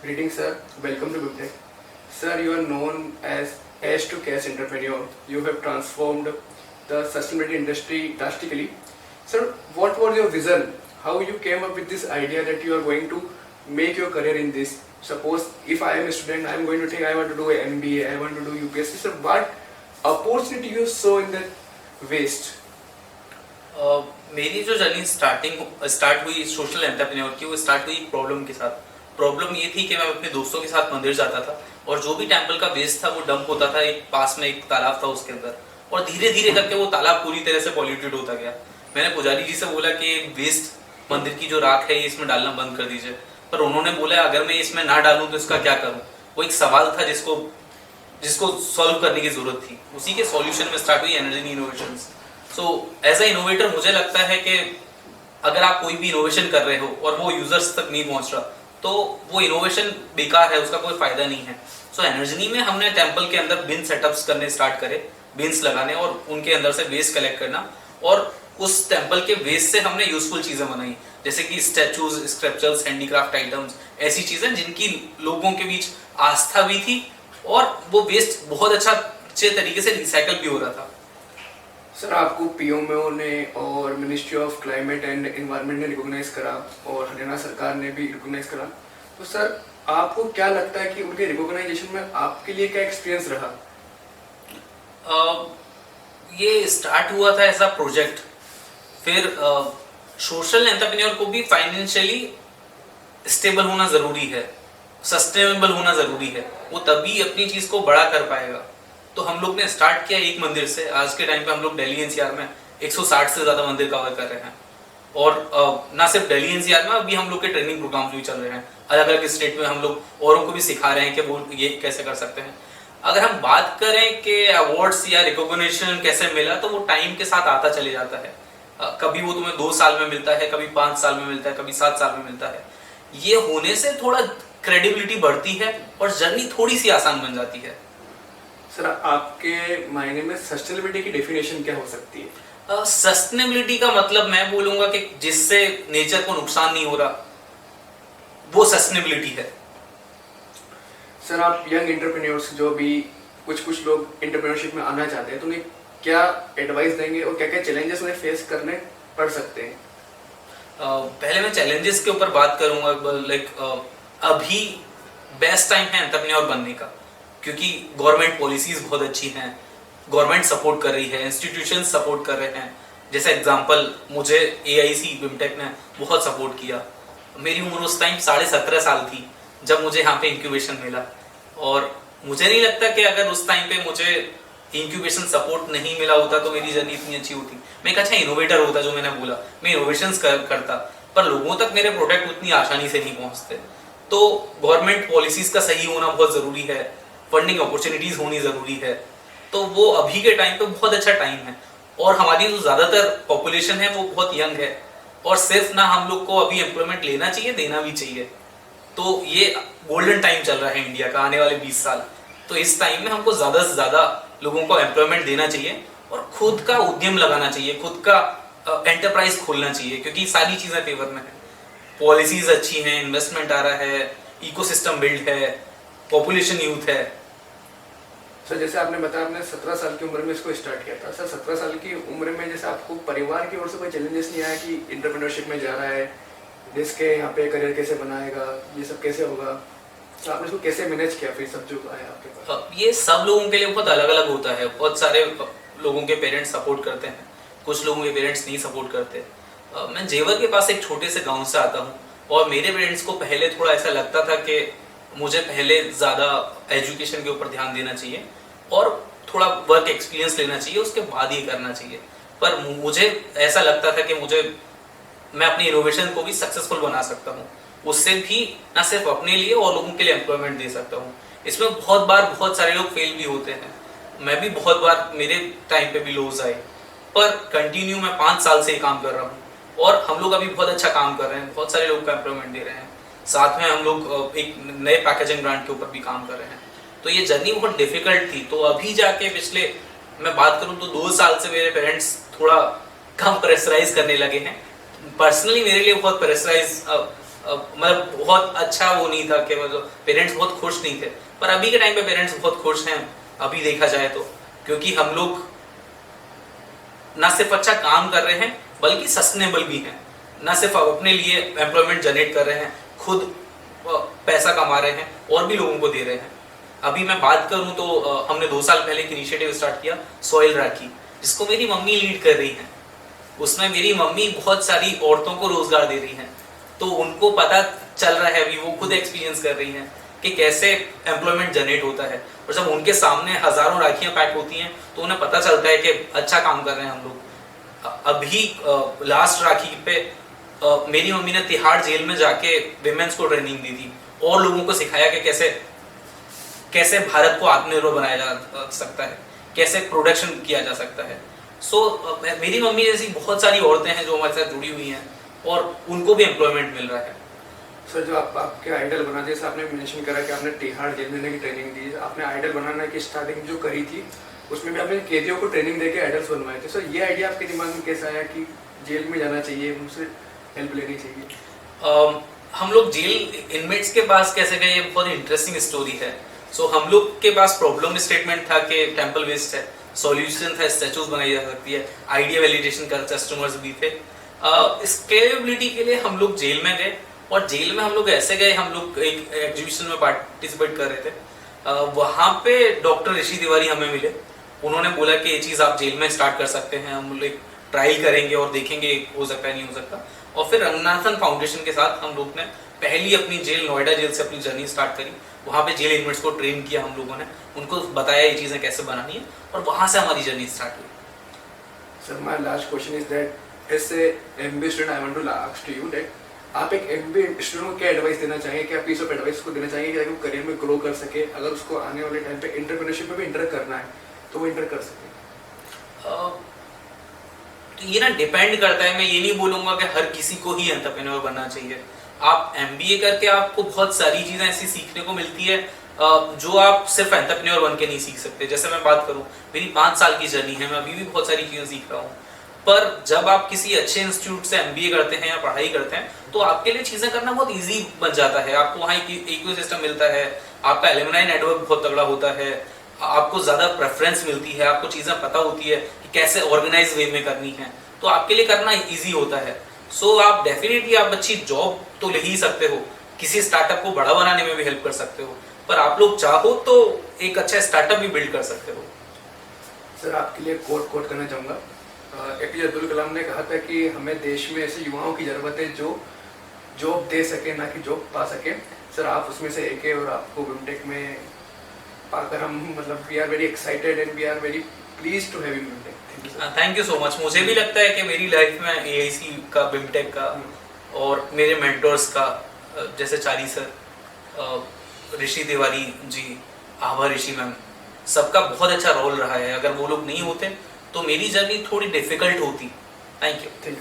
Greetings, sir. Welcome to BIMTech. Sir, you are known as to cash entrepreneur. You have transformed the sustainability industry drastically. Sir, what was your vision? How you came up with this idea that you are going to make your career in this? Suppose if I am a student, I am going to think I want to do a MBA, I want to do UPSC. Sir, what opportunity you saw in that waste? मेरी जो journey start हुई social entrepreneur की, वो start हुई problem के साथ। Problem ये थी कि मैं अपने दोस्तों के साथ मंदिर जाता था और जो भी टेम्पल का वेस्ट था वो डंप होता था। एक पास में एक तालाब था उसके अंदर, और धीरे धीरे करके वो तालाब पूरी तरह से पॉल्यूटेड होता गया। मैंने पुजारी जी से बोला कि वेस्ट मंदिर की जो राख है ये इसमें डालना बंद कर दीजिए, पर उन्होंने बोला अगर मैं इसमें ना डालूं तो इसका क्या करूं। वो एक सवाल था जिसको सॉल्व करने की जरूरत थी। उसी के सॉल्यूशन में स्टार्ट हुई energy innovations. So as a innovator मुझे लगता है कि अगर आप कोई भी इनोवेशन कर रहे हो और वो यूजर्स तक नहीं पहुंच रहा तो वो इनोवेशन बेकार है, उसका कोई फायदा नहीं है। सो एनर्जी में हमने टेम्पल के अंदर बिन सेटअप्स करने स्टार्ट करे, बिन्स लगाने और उनके अंदर से वेस्ट कलेक्ट करना, और उस टेम्पल के वेस्ट से हमने यूजफुल चीजें बनाई, जैसे कि स्टैचूज, स्क्रप्चर्स, हैंडीक्राफ्ट आइटम्स, ऐसी चीजें जिनकी लोगों के बीच आस्था भी थी और वो वेस्ट बहुत अच्छे तरीके से रिसाइकल भी हो रहा था। सर, आपको पीएमओ ने और ministry of climate and environment ने रिकॉग्नाइज करा और हरियाणा सरकार ने भी रिकॉग्नाइज करा, तो सर आपको क्या लगता है कि उनके रिकॉग्नाइजेशन में आपके लिए क्या एक्सपीरियंस रहा? ये स्टार्ट हुआ था ऐसा प्रोजेक्ट, फिर सोशल एंटरप्रेन्योर को भी फाइनेंशियली स्टेबल होना जरूरी है, सस्टेनेबल होना जरूरी है, वो तभी अपनी चीज को बड़ा कर पाएगा। तो हम लोग ने स्टार्ट किया एक मंदिर से। आज के टाइम पे हम लोग दिल्ली एनसीआर में 160 से ज्यादा मंदिर कवर कर रहे हैं, और ना सिर्फ दिल्ली एनसीआर में, अभी हम लोग के ट्रेनिंग प्रोग्राम्स भी चल रहे हैं अलग अलग स्टेट में। हम लोग औरों को भी सिखा रहे हैं कि वो ये कैसे कर सकते हैं। अगर हम बात करें कि अवार्ड्स या रिकॉग्निशन कैसे मिला, तो वो टाइम के साथ आता चले जाता है। कभी वो तुम्हें 2 साल में मिलता है, कभी 5 साल में मिलता है, कभी 7 साल में मिलता है। ये होने से थोड़ा क्रेडिबिलिटी बढ़ती है और जर्नी थोड़ी सी आसान बन जाती है। सर, आपके मायने में सस्टेनेबिलिटी की डेफिनेशन क्या हो सकती है? सस्टेनेबिलिटी का मतलब मैं बोलूंगा कि जिससे नेचर को नुकसान नहीं हो रहा, वो सस्टेनेबिलिटी है। सर, आप यंग एंटरप्रेन्योर्स जो भी कुछ लोग एंटरप्रेन्योरशिप में आना चाहते हैं, तो उन्हें क्या एडवाइस देंगे और क्या क्या चैलेंजेस उन्हें फेस करने पड़ सकते हैं? पहले मैं चैलेंजेस के ऊपर बात करूंगा। अभी बेस्ट टाइम है एंटरप्रेन्योर बनने का, क्योंकि गवर्नमेंट पॉलिसीज बहुत अच्छी हैं, गवर्नमेंट सपोर्ट कर रही है, इंस्टीट्यूशन सपोर्ट कर रहे हैं। जैसे एग्जांपल, मुझे AIC बिमटेक ने बहुत सपोर्ट किया। मेरी उम्र उस टाइम 17.5 साल थी जब मुझे यहाँ पे इंक्यूबेशन मिला, और मुझे नहीं लगता कि अगर उस टाइम पे मुझे इंक्यूबेशन सपोर्ट नहीं मिला होता तो मेरी जर्नी इतनी अच्छी होती। मैं एक अच्छा इनोवेटर होता, जो मैंने बोला, मैं इनोवेशंस करता, पर लोगों तक मेरे प्रोडक्ट उतनी आसानी से नहीं पहुँचते। तो गवर्नमेंट पॉलिसीज का सही होना बहुत ज़रूरी है, फंडिंग अपॉर्चुनिटीज होनी जरूरी है। तो वो अभी के टाइम पे बहुत अच्छा टाइम है, और हमारी जो ज्यादातर पॉपुलेशन है वो बहुत यंग है, और सिर्फ ना हम लोग को अभी एम्प्लॉयमेंट लेना चाहिए, देना भी चाहिए। तो ये गोल्डन टाइम चल रहा है इंडिया का, आने वाले 20 साल। तो इस टाइम में हमको ज्यादा से ज्यादा लोगों को एम्प्लॉयमेंट देना चाहिए और खुद का उद्यम लगाना चाहिए, खुद का एंटरप्राइज खोलना चाहिए, क्योंकि सारी चीजें फेवर में है। पॉलिसीज अच्छी हैं, इन्वेस्टमेंट आ रहा है, इकोसिस्टम बिल्ड है, पॉपुलेशन यूथ है। सर, जैसे आपने बताया आपने 17 साल की उम्र में इसको स्टार्ट किया था। सर, 17 साल की उम्र में जैसे आपको परिवार की ओर से कोई चैलेंजेस नहीं आया कि एंटरप्रेन्योरशिप में जा रहा है, जिसके यहाँ पे करियर कैसे बनाएगा, ये सब कैसे होगा? तो आपने इसको कैसे मैनेज किया फिर सब जो आया आपके पास? ये सब लोगों के लिए बहुत अलग अलग होता है। बहुत सारे लोगों के पेरेंट्स सपोर्ट करते हैं, कुछ लोगों के पेरेंट्स नहीं सपोर्ट करते। मैं जेवर के पास एक छोटे से गाँव से आता हूँ, और मेरे पेरेंट्स को पहले थोड़ा ऐसा लगता था कि मुझे पहले ज़्यादा एजुकेशन के ऊपर ध्यान देना चाहिए और थोड़ा वर्क एक्सपीरियंस लेना चाहिए, उसके बाद ये करना चाहिए। पर मुझे ऐसा लगता था कि मैं अपनी इनोवेशन को भी सक्सेसफुल बना सकता हूँ, उससे भी ना सिर्फ अपने लिए और लोगों के लिए एम्प्लॉयमेंट दे सकता हूँ। इसमें बहुत बार बहुत सारे लोग फेल भी होते हैं, मैं भी बहुत बार, मेरे टाइम पे भी लॉस आए, पर कंटिन्यू मैं 5 साल से ये काम कर रहा हूँ, और हम लोग अभी बहुत अच्छा काम कर रहे हैं, बहुत सारे लोग को एम्प्लॉयमेंट दे रहे हैं। साथ में हम लोग एक नए पैकेजिंग ब्रांड के ऊपर भी काम कर रहे हैं। तो ये जर्नी बहुत डिफिकल्ट थी। तो अभी जाके पिछले मैं बात करूं तो 2 साल से मेरे पेरेंट्स थोड़ा कम प्रेशराइज करने लगे हैं। पर्सनली मेरे लिए बहुत प्रेशराइज मतलब बहुत अच्छा वो नहीं था कि मतलब पेरेंट्स बहुत खुश नहीं थे, पर अभी के टाइम पे पेरेंट्स बहुत खुश हैं अभी देखा जाए तो, क्योंकि हम लोग ना सिर्फ अच्छा काम कर रहे हैं बल्कि सस्टेनेबल भी हैं, ना सिर्फ अपने लिए एम्प्लॉयमेंट जनरेट कर रहे हैं, खुद पैसा कमा रहे हैं और भी लोगों को दे रहे हैं। अभी मैं बात करूं तो हमने 2 साल पहले एक इनिशिएटिव स्टार्ट किया सॉइल राखी, जिसको मेरी मम्मी लीड कर रही है। उसमें मेरी मम्मी बहुत सारी औरतों को रोजगार दे रही हैं, तो उनको पता चल रहा है, अभी वो खुद एक्सपीरियंस कर रही हैं कि कैसे एम्प्लॉयमेंट जनरेट होता है, और जब उनके सामने हजारों राखियां पैक होती हैं तो उन्हें पता चलता है कि अच्छा काम कर रहे हैं हम लोग। अभी लास्ट राखी पे मेरी मम्मी ने तिहाड़ जेल में जाके विमेंस को ट्रेनिंग दी थी और लोगों को सिखाया कि कैसे भारत को आत्मनिर्भर बनाया जा सकता है, कैसे प्रोडक्शन किया जा सकता है। सो मेरी मम्मी जैसी बहुत सारी औरतें हैं जो हमारे साथ जुड़ी हुई हैं और उनको भी एम्प्लॉयमेंट मिल रहा है। सर जो आपके आइडल बना, जैसे आपने मेंशन करा कि आपने तिहाड़ जेल में की ट्रेनिंग दी, आपने आइडल बनाने की स्टार्टिंग जो करी थी उसमें भी आपने कैदियों को ट्रेनिंग देके आइडल्स बनवाए थे। सर ये आइडिया आपके दिमाग में कैसे आया कि जेल में जाना चाहिए, उनसे हेल्प लेनी चाहिए? हम लोग जेल इनमेट्स के पास कैसे गए, ये बहुत इंटरेस्टिंग स्टोरी है। सो हम लोग के पास प्रॉब्लम स्टेटमेंट था कि टेम्पल वेस्ट है, सॉल्यूशन था स्टैचूज बनाई जा सकती है, आइडिया वैलिडेशन का कस्टमर्स भी थे। स्केलेबिलिटी के लिए हम लोग जेल में गए, और जेल में हम लोग ऐसे गए, हम लोग एक एग्जीबिशन में पार्टिसिपेट कर रहे थे। वहाँ पे डॉक्टर ऋषि तिवारी हमें मिले, उन्होंने बोला कि ये चीज़ आप जेल में स्टार्ट कर सकते हैं, हम लोग ट्रायल करेंगे और देखेंगे हो सकता है नहीं हो सकता। और फिर रंगनाथन फाउंडेशन के साथ हम लोग ने पहली अपनी जेल नोएडा जेल से अपनी जर्नी स्टार्ट करी। वहाँ पे जेल इनमेट्स को ट्रेन किया हम लोगों ने, उनको बताया ये चीज़ें कैसे बनानी है, और वहाँ से हमारी जर्नी स्टार्ट हुई। Sir my last question is that as a MBA student I want to ask to you that आप एक एमबीए स्टूडेंट को क्या एडवाइस देना चाहेंगे, क्या पीस ऑफ एडवाइस को देना चाहेंगे ताकि वो करियर में ग्रो कर सके, अगर उसको आने वाले टाइम पे एंटरप्रेन्योरशिप में भी एंटर करना है तो वो एंटर कर सके? ये ना डिपेंड करता है, मैं ये नहीं बोलूँगा कि हर किसी को ही एंटरप्रेन्योर बनना चाहिए। आप एमबीए करके आपको बहुत सारी चीज़ें ऐसी सीखने को मिलती है जो आप सिर्फ एंटरप्रेन्योर बन के नहीं सीख सकते। जैसे मैं बात करूँ, मेरी 5 साल की जर्नी है, मैं अभी भी बहुत सारी चीज़ें सीख रहा हूँ। पर जब आप किसी अच्छे इंस्टीट्यूट से एमबीए करते हैं या पढ़ाई करते हैं तो आपके लिए चीज़ें करना बहुत ईजी बन जाता है। आपको वहाँ एक इकोसिस्टम मिलता है, आपका एलुमनाई नेटवर्क बहुत तगड़ा होता है, आपको ज़्यादा प्रेफरेंस मिलती है, आपको चीज़ें पता होती है कि कैसे ऑर्गेनाइज वे में करनी है, तो आपके लिए करना ईजी होता है। सो आप डेफिनेटली आप अच्छी जॉब तो ले ही सकते हो, किसी स्टार्टअप को बड़ा बनाने में भी हेल्प कर सकते हो, पर आप लोग चाहो तो एक अच्छा स्टार्टअप भी बिल्ड कर सकते हो। सर आपके लिए कोट करना चाहूँगा, एपीजे अब्दुल कलाम ने कहा था कि हमें देश में ऐसे युवाओं की ज़रूरत है जो जॉब दे सके, ना कि जॉब पा सके। सर आप उसमें से एक है और आपको बिमटेक में पाकर हम मतलब we are very excited and we are very please to have you BIMTECH. Thank you so much. मुझे भी लगता है कि मेरी लाइफ में एआईसी का, बिमटेक का और मेरे मेंटर्स का, जैसे चारी सर, ऋषि तिवारी जी, आभा ऋषि मैम, सबका बहुत अच्छा रोल रहा है। अगर वो लोग नहीं होते तो मेरी जर्नी थोड़ी डिफिकल्ट होती। Thank you.